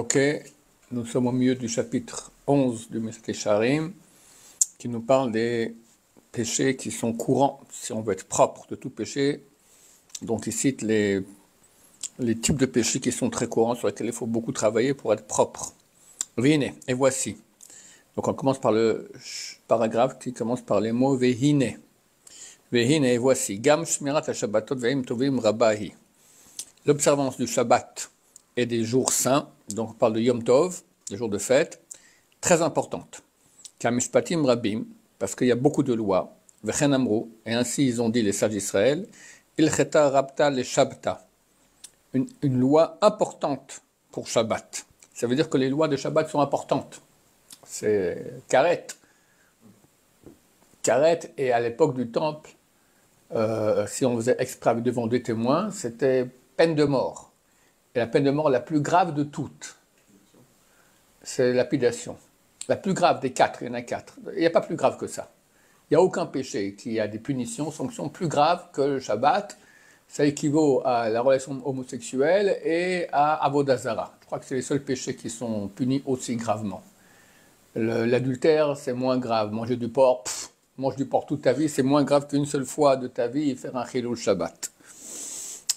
Ok, nous sommes au milieu du chapitre 11 du Meshech Sharim, qui nous parle des péchés qui sont courants, si on veut être propre de tout péché. Donc il cite les types de péchés qui sont très courants, sur lesquels il faut beaucoup travailler pour être propre. Vehine, et voici. Donc on commence par le paragraphe qui commence par les mots Vehine. Vehine, et voici. Gam shmirat ha-shabbatot ve'im tovim rabahi. L'observance du Shabbat et des jours saints, donc on parle de Yom Tov, des jours de fête, très importante. Kamishpatim rabim, parce qu'il y a beaucoup de lois, vechen amru, et ainsi ils ont dit les sages d'Israël, ilcheta rabta le Shabta, une loi importante pour Shabbat. Ça veut dire que les lois de Shabbat sont importantes. C'est karet. Karet, et à l'époque du Temple, si on faisait exprès devant des témoins, c'était peine de mort. Et la peine de mort la plus grave de toutes, c'est lapidation. La plus grave des quatre, il y en a quatre. Il n'y a pas plus grave que ça. Il n'y a aucun péché qui a des punitions, sanctions plus graves que le Shabbat. Ça équivaut à la relation homosexuelle et à Avodah Zara. Je crois que c'est les seuls péchés qui sont punis aussi gravement. L'adultère, c'est moins grave. Manger du porc, mange du porc toute ta vie, c'est moins grave qu'une seule fois de ta vie et faire un chilul Shabbat.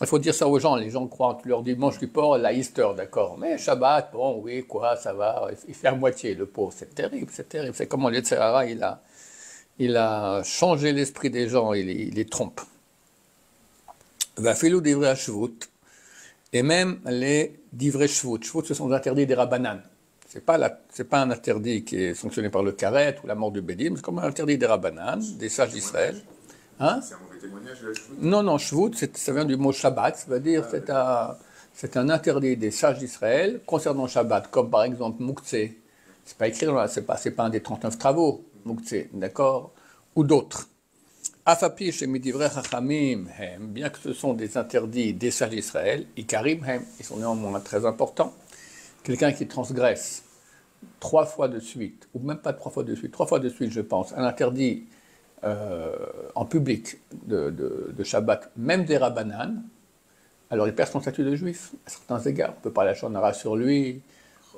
Il faut dire ça aux gens, les gens croient, tu leur dis mange du porc, la Easter, d'accord, mais Shabbat, bon, oui, quoi, ça va, il fait à moitié, le pauvre, c'est terrible, c'est comment le Yetzer Hara, il a changé l'esprit des gens, il les trompe. Va filou divrei Shvut, et même les divrei Shvut. Shvut, ce sont des interdits des Rabbanan. C'est pas un interdit qui est sanctionné par le Karet ou la mort du Bédim, c'est comme un interdit des Rabbanan, des sages d'Israël. Hein? C'est un mauvais témoignage de la Shvut? Non, Shvut, ça vient du mot Shabbat, ça veut dire c'est un interdit des sages d'Israël concernant Shabbat, comme par exemple Mouktsé. C'est pas écrit, c'est pas un des 39 travaux, Mouktsé, d'accord? Ou d'autres. Afapi chez Midivrei Chachamim hem, bien que ce sont des interdits des sages d'Israël, Ikarim hem, ils sont néanmoins très importants. Quelqu'un qui transgresse 3 fois de suite, ou même pas 3 fois de suite, 3 fois de suite, je pense, un interdit en public de Shabbat, même des Rabbanan, alors il perd son statut de juif, à certains égards. On peut pas la shonara sur lui,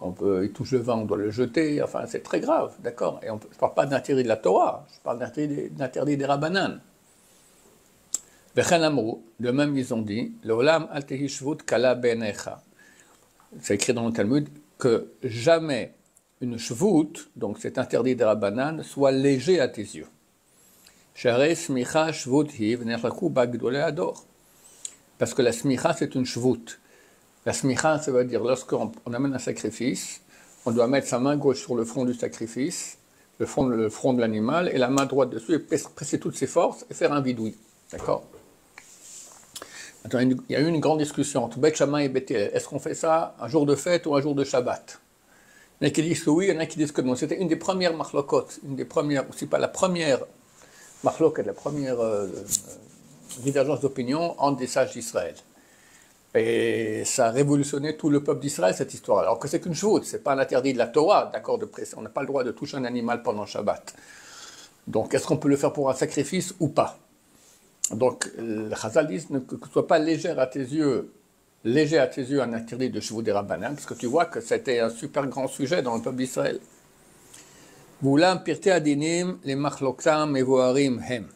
il touche le vin, on doit le jeter, enfin c'est très grave, d'accord. Et je ne parle pas d'interdit de la Torah, je parle d'interdit des Rabbanan. Vechen amru, de même ils ont dit, l'olam al tehi shvut kala beinecha. C'est écrit dans le Talmud que jamais une shvut, donc cet interdit des Rabbanan, soit léger à tes yeux. Parce que la smicha, c'est une shvut. La smicha, ça veut dire lorsqu'on amène un sacrifice, on doit mettre sa main gauche sur le front du sacrifice, le front de l'animal, et la main droite dessus, et presser toutes ses forces et faire un bidouille. D'accord? Attends, il y a eu une grande discussion entre Beth Shammai et Beth Hillel. Est-ce qu'on fait ça un jour de fête ou un jour de Shabbat? Il y en a qui disent que oui, il y en a qui disent que non. C'était une des premières machlokot, une des premières, aussi pas la première machlok, la première divergence d'opinion entre des sages d'Israël. Et ça a révolutionné tout le peuple d'Israël, cette histoire. Alors que c'est qu'une shvut, c'est pas un interdit de la Torah, d'accord, de presse. On n'a pas le droit de toucher un animal pendant Shabbat. Donc, est-ce qu'on peut le faire pour un sacrifice ou pas? Donc, le Chazal dit que ce soit pas léger à tes yeux un interdit de shvut des Rabbanan, parce que tu vois que c'était un super grand sujet dans le peuple d'Israël. Voulam pirtei adinim les machloktam mevoarim hem.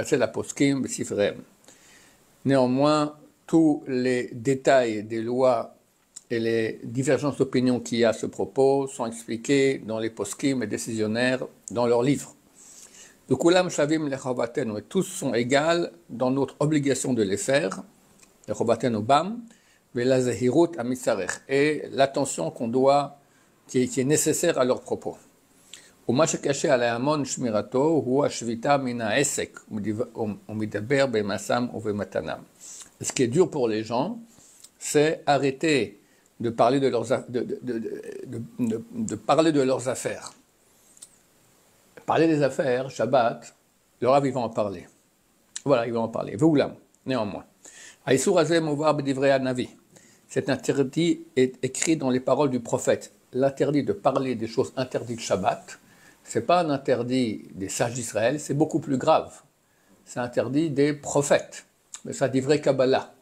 C'est la poskim besifrem. Néanmoins, tous les détails des lois et les divergences d'opinion qu'il y a à ce propos sont expliqués dans les poskim et décisionnaires dans leurs livres. Donc, kulam shavim lechovatenu, et tous sont égaux dans notre obligation de les faire, lechovatenu bam, vela zehirut amisarech, et l'attention qui est nécessaire à leurs propos. ומה שקשה על ההמון שמירתו הוא השביתה מן העסק ומדבר במעשם ובמתנם. Ce qui est dur pour les gens, c'est arrêter de parler de leurs affaires. Parler des affaires, Shabbat, le Rav, ils vont en parler. Voilà, ils vont en parler. Veulam, néanmoins. Aïsour hazeh mouvar b'divrei hanavi. Cet interdit est écrit dans les paroles du prophète. L'interdit de parler des choses interdites Shabbat, ce n'est pas un interdit des sages d'Israël, c'est beaucoup plus grave. C'est interdit des prophètes. Mais ça divrei Kabbalah.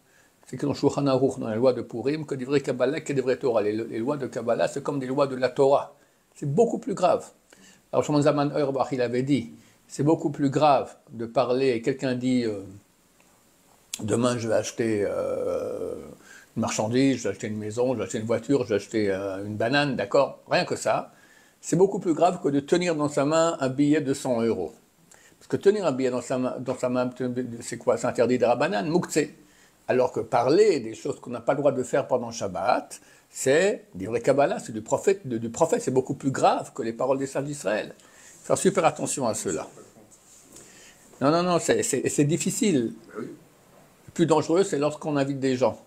c'est que dans Shulchan Aruch, dans les lois de Purim, que des vrais Kabbalah, que des vrais Torah. Les lois de Kabbalah, c'est comme des lois de la Torah. C'est beaucoup plus grave. Alors, Shimon Zalman Auerbach, il avait dit, c'est beaucoup plus grave de parler, et quelqu'un dit, demain je vais acheter une marchandise, je vais acheter une maison, je vais acheter une voiture, je vais acheter une banane, d'accord? Rien que ça. C'est beaucoup plus grave que de tenir dans sa main un billet de 100 euros. Parce que tenir un billet dans sa main c'est quoi? C'est interdit de Rabbanan, Mouktsé. Alors que parler des choses qu'on n'a pas le droit de faire pendant Shabbat, c'est du vrai Kabbalah, c'est du prophète, c'est beaucoup plus grave que les paroles des sages d'Israël. Faire super attention à cela. Non, c'est difficile. Le plus dangereux, c'est lorsqu'on invite des gens.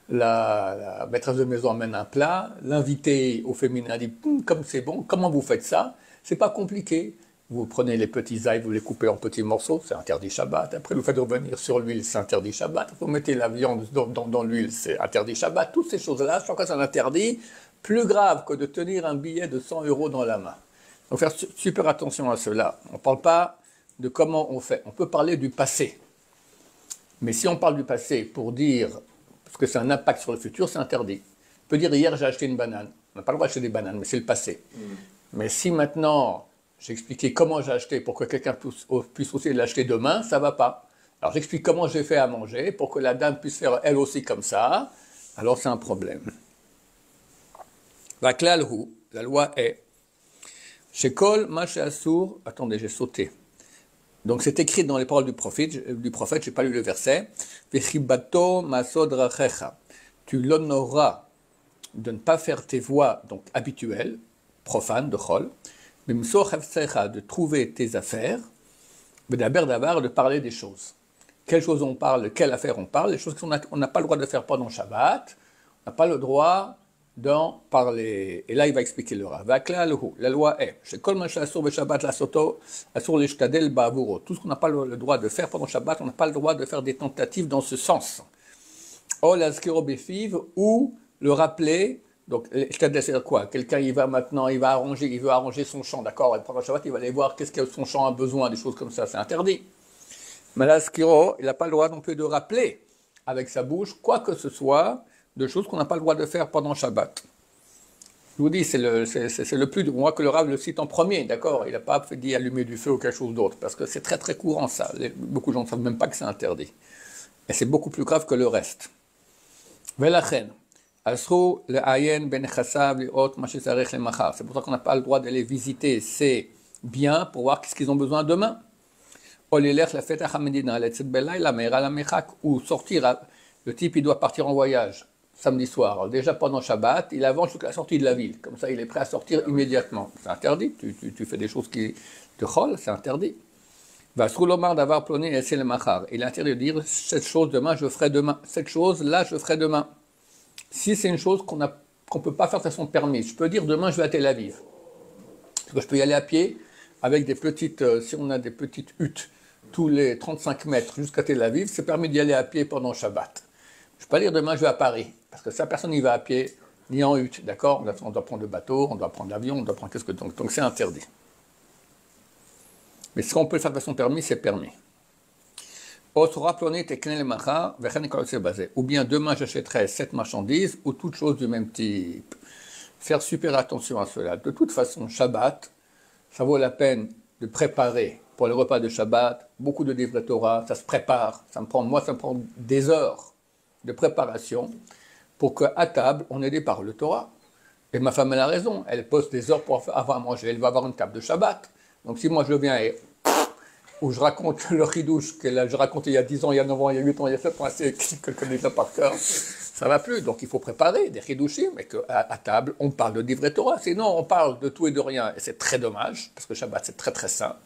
La maîtresse de maison amène un plat, l'invité au féminin dit « comme c'est bon, comment vous faites ça ?» C'est pas compliqué. Vous prenez les petits ails, vous les coupez en petits morceaux, c'est interdit Shabbat. Après, vous faites revenir sur l'huile, c'est interdit Shabbat. Vous mettez la viande dans l'huile, c'est interdit Shabbat. Toutes ces choses-là, chaque fois c'est un interdit, plus grave que de tenir un billet de 100 euros dans la main. Donc faire super attention à cela. On ne parle pas de comment on fait. On peut parler du passé. Mais si on parle du passé pour dire, parce que c'est un impact sur le futur, c'est interdit. On peut dire, hier j'ai acheté une banane. On n'a pas le droit d'acheter des bananes, mais c'est le passé. Mais si maintenant, j'ai expliqué comment j'ai acheté pour que quelqu'un puisse aussi l'acheter demain, ça ne va pas. Alors j'explique comment j'ai fait à manger pour que la dame puisse faire elle aussi comme ça, alors c'est un problème. La loi est, chez Kol, Maché Assour, attendez, j'ai sauté. Donc c'est écrit dans les paroles du prophète, je n'ai pas lu le verset, Vechibato masod rachecha. Tu l'honoreras de ne pas faire tes voies donc habituelles, profanes, de chol, de trouver tes affaires, de parler des choses. Quelles choses on parle, de quelles affaires on parle, les choses qu'on n'a pas le droit de faire pendant Shabbat, on n'a pas le droit d'en parler. Et là, il va expliquer le Rav. La loi est, tout ce qu'on n'a pas le droit de faire pendant Shabbat, on n'a pas le droit de faire des tentatives dans ce sens. Ou le rappeler. Donc, c'est-à-dire quoi? Quelqu'un, il veut arranger son champ, d'accord? Et pendant Shabbat, il va aller voir qu'est-ce que son champ a besoin, des choses comme ça, c'est interdit. Mais là, il n'a pas le droit non plus de rappeler avec sa bouche quoi que ce soit de choses qu'on n'a pas le droit de faire pendant Shabbat. Je vous dis, c'est le plus, moi que le Rav le cite en premier, d'accord? Il n'a pas dit allumer du feu ou quelque chose d'autre, parce que c'est très très courant ça. Beaucoup de gens ne savent même pas que c'est interdit. Et c'est beaucoup plus grave que le reste. Velachen. C'est pour ça qu'on n'a pas le droit d'aller visiter ces biens pour voir ce qu'ils ont besoin demain. Ou sortir, le type il doit partir en voyage samedi soir. Alors déjà pendant Shabbat, il avance jusqu'à la sortie de la ville. Comme ça, il est prêt à sortir immédiatement. C'est interdit. Tu fais des choses qui te chol, c'est interdit. Il est interdit de dire cette chose demain, je ferai demain. Cette chose là, je ferai demain. Si c'est une chose qu'on ne peut pas faire de façon permise, je peux dire demain je vais à Tel Aviv. Parce que je peux y aller à pied avec des petites, si on a des petites huttes tous les 35 mètres jusqu'à Tel Aviv, c'est permis d'y aller à pied pendant Shabbat. Je ne peux pas dire demain je vais à Paris, parce que ça personne n'y va à pied, ni en hutte, d'accord? On doit prendre le bateau, on doit prendre l'avion, on doit prendre qu'est-ce que donc c'est interdit. Mais ce qu'on peut faire de façon permise, c'est permis. Ou bien demain j'achèterai cette marchandise ou toute chose du même type. Faire super attention à cela. De toute façon, Shabbat, ça vaut la peine de préparer pour le repas de Shabbat, beaucoup de livres de Torah, ça se prépare. Ça me prend des heures de préparation pour qu'à table, on ait des paroles de Torah. Et ma femme, elle a raison, elle pose des heures pour avoir à manger, elle va avoir une table de Shabbat. Donc si moi je viens et où je raconte le chidouche que je racontais il y a 10 ans, il y a 9 ans, il y a 8 ans, il y a 7 ans, c'est que je connais ça par cœur, ça va plus. Donc il faut préparer des chidouchim, mais qu'à table, on parle de livre de Torah. Sinon, on parle de tout et de rien, et c'est très dommage, parce que Shabbat, c'est très très saint.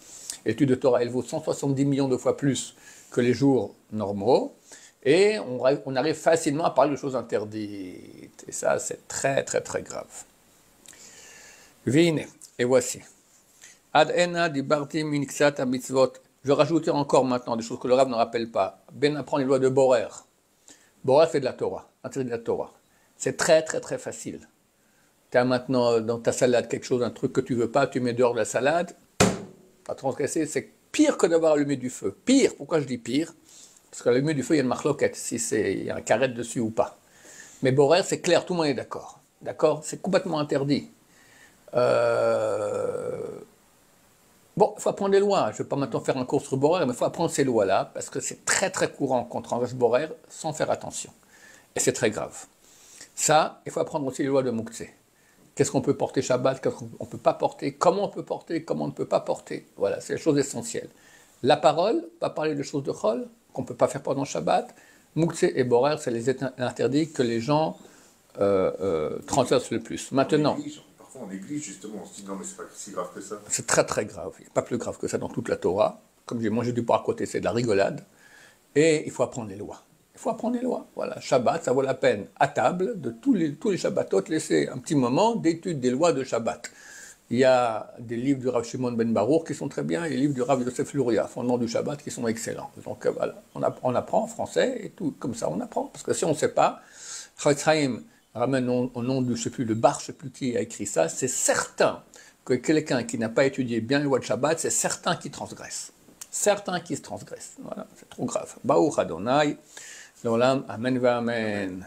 L'étude de Torah, elle vaut 170 millions de fois plus que les jours normaux, et on arrive facilement à parler de choses interdites. Et ça, c'est très très très grave. Vine, et voici. Ad ena dibarti min ksat mitzvot. Je vais rajouter encore maintenant des choses que le Rav ne rappelle pas. Ben apprend les lois de Borer. Borer, c'est de la Torah, interdit de la Torah. C'est très très très facile. Tu as maintenant dans ta salade quelque chose, un truc que tu veux pas, tu mets dehors de la salade, pas transgresser, c'est pire que d'avoir allumé du feu. Pire, pourquoi je dis pire? Parce que la lumière du feu, il y a une marloquette, si il y a un carré dessus ou pas. Mais borer, c'est clair, tout le monde est d'accord. D'accord? C'est complètement interdit. Bon, il faut apprendre les lois. Je ne vais pas maintenant faire un cours sur borer, mais il faut apprendre ces lois-là, parce que c'est très très courant qu'on transgresse borer sans faire attention. Et c'est très grave. Ça, il faut apprendre aussi les lois de Mouktsé. Qu'est-ce qu'on peut porter Shabbat, qu'est-ce qu'on ne peut pas porter, comment on peut porter, comment on ne peut pas porter. Voilà, c'est les choses essentielles. La parole, pas parler de choses de chol, qu'on ne peut pas faire pendant Shabbat. Mouktsé et borer, c'est les interdits que les gens transgressent le plus. Maintenant, parfois on néglige justement, on se dit non mais c'est pas si grave que ça. c'est très très grave, il n'y a pas plus grave que ça dans toute la Torah. Comme j'ai mangé du porc à côté, c'est de la rigolade. Et il faut apprendre les lois. Il faut apprendre les lois. Voilà, Shabbat, ça vaut la peine, à table, de tous les Shabbatot, laisser un petit moment d'étude des lois de Shabbat. Il y a des livres du Rav Shimon ben Baruch qui sont très bien, et des livres du Rav Yosef Luria, fondement du Shabbat, qui sont excellents. Donc voilà, on apprend en français, et tout, comme ça on apprend. Parce que si on ne sait pas, Chafetz Chaim ramène au nom du, je ne sais plus, le bar, je ne sais plus qui a écrit ça, c'est certain que quelqu'un qui n'a pas étudié bien les lois de Shabbat, c'est certain qu'il transgresse. Certains qui se transgressent. Voilà, c'est trop grave. Baruch Adonai, l'olam, amen va amen.